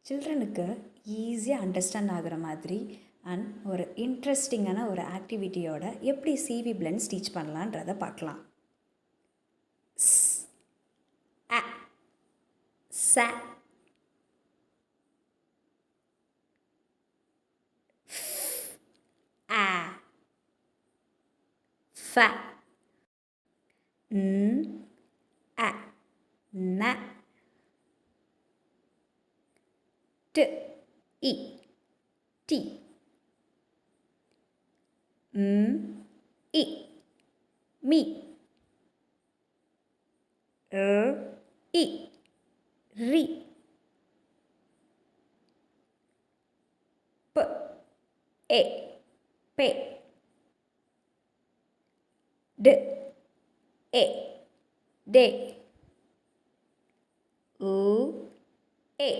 சில்ட்ரனுக்கு ஈஸியாக அண்டர்ஸ்டாண்ட் ஆகிற மாதிரி அண்ட் ஒரு இன்ட்ரெஸ்டிங்கான ஒரு ஆக்டிவிட்டியோட எப்படி சிவி பிளெண்ட்ஸ் டீச் பண்ணலான்றதை பார்க்கலாம். ஸ் அ ச ஆ ஃப ந அ ந ட் இ டி இ மீ இ ரி ப ஏ பே டு ஏ டே உ ஏ